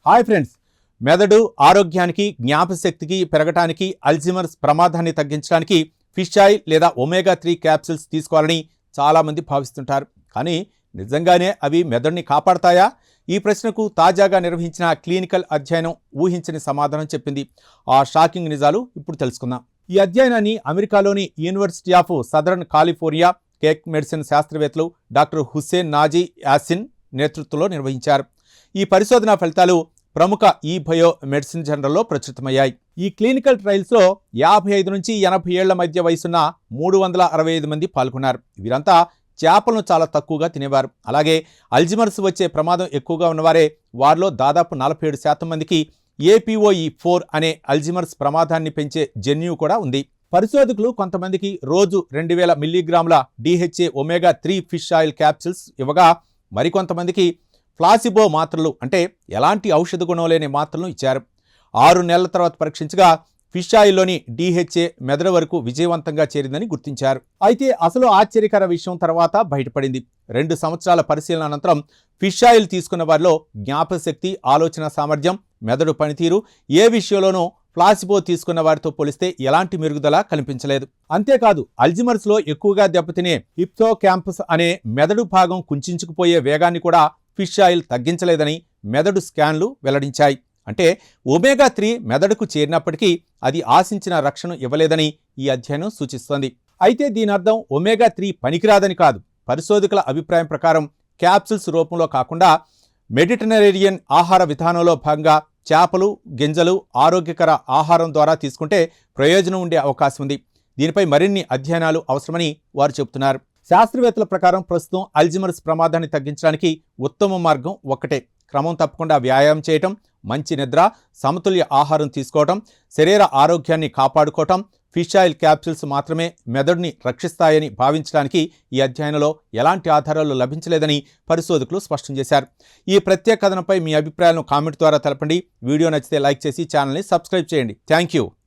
Hi friends, మెదడు ఆరోగ్యానికి జ్ఞాపశక్తికి పెరగటానికి అల్జీమర్స్ ప్రమాదాన్ని తగ్గించడానికి ఫిష్ ఆయిల్ లేదా ఒమేగా 3 క్యాప్సిల్స్ తీసుకోవాలని చాలామంది భావిస్తుంటారు. కానీ నిజంగానే అవి మెదడుని కాపాడతాయా? ఈ ప్రశ్నకు తాజాగా నిర్వహించిన క్లినికల్ అధ్యయనం ఊహించని సమాధానం చెప్పింది. ఆ షాకింగ్ నిజాలు ఇప్పుడు తెలుసుకుందాం. ఈ అధ్యయనాన్ని అమెరికాలోని university of southern California cake medicine శాస్త్రవేత్తలు డాక్టర్ హుస్సేన్ నాజీ యాసిన్ నేతృత్వంలో నిర్వహించారు. ఈ పరిశోధన ఫలితాలు ప్రముఖ ఈ బయో మెడిసిన్ జర్నల్లో ప్రచురితమయ్యాయి. ఈ క్లినికల్ ట్రయల్స్లో 55 నుంచి 80 ఏళ్ల మధ్య వయసున్న 365 మంది పాల్గొన్నారు. వీరంతా చేపలను చాలా తక్కువగా తినేవారు. అలాగే అల్జీమర్స్ వచ్చే ప్రమాదం ఎక్కువగా ఉన్నవారే. వారిలో దాదాపు 47% మందికి APOE4 అనే అల్జీమర్స్ ప్రమాదాన్ని పెంచే జన్యువు కూడా ఉంది. పరిశోధకులు కొంతమందికి రోజు 2000 మిల్లీగ్రాముల DHA omega 3 fish oil capsules ఇవ్వగా, మరికొంతమందికి ప్లాసిబో మాత్రలు, అంటే ఎలాంటి ఔషధ గుణం లేని మాత్రలను ఇచ్చారు. 6 నెలల తర్వాత పరీక్షించగా ఫిష్ ఆయిల్లోని DHA మెదడు వరకు విజయవంతంగా చేరిందని గుర్తించారు. అయితే అసలు ఆశ్చర్యకర విషయం తర్వాత బయటపడింది. 2 సంవత్సరాల పరిశీలన అనంతరం ఫిష్ ఆయిల్ తీసుకున్న వారిలో జ్ఞాపశక్తి, ఆలోచన సామర్థ్యం, మెదడు పనితీరు ఏ విషయంలోనూ ప్లాసిబో తీసుకున్న వారితో పోలిస్తే ఎలాంటి మెరుగుదల కనిపించలేదు. అంతేకాదు, అల్జీమర్స్లో ఎక్కువగా దెబ్బతినే హిప్పోకాంపస్ అనే మెదడు భాగం కుంచుకుపోయే వేగాన్ని కూడా ఫిష్ ఆయిల్ తగ్గించలేదని మెదడు స్కాన్లు వెల్లడించాయి. అంటే ఒమేగా 3 మెదడుకు చేరినప్పటికీ అది ఆశించిన రక్షణ ఇవ్వలేదని ఈ అధ్యయనం సూచిస్తోంది. అయితే దీని అర్థం ఒమేగా 3 పనికిరాదని కాదు. పరిశోధకుల అభిప్రాయం ప్రకారం క్యాప్సిల్స్ రూపంలో కాకుండా మెడిటరేనియన్ ఆహార విధానంలో భాగంగా చేపలు, గింజలు ఆరోగ్యకర ఆహారం ద్వారా తీసుకుంటే ప్రయోజనం ఉండే అవకాశం ఉంది. దీనిపై మరిన్ని అధ్యయనాలు అవసరమని వారు చెబుతున్నారు. శాస్త్రవేత్తల ప్రకారం ప్రస్తుతం అల్జీమర్స్ ప్రమాదాన్ని తగ్గించడానికి ఉత్తమ మార్గం ఒక్కటే: క్రమం తప్పకుండా వ్యాయామం చేయటం, మంచి నిద్ర, సమతుల్య ఆహారం తీసుకోవటం, శరీర ఆరోగ్యాన్ని కాపాడుకోవటం. ఫిష్ ఆయిల్ క్యాప్సిల్స్ మాత్రమే మెదడుని రక్షిస్తాయని భావించడానికి ఈ అధ్యయనంలో ఎలాంటి ఆధారాలు లభించలేదని పరిశోధకులు స్పష్టం చేశారు. ఈ ప్రత్యేక కథనంపై మీ అభిప్రాయాలను కామెంట్ ద్వారా తెలపండి. వీడియో నచ్చితే లైక్ చేసి ఛానల్ని సబ్స్క్రైబ్ చేయండి. Thank you.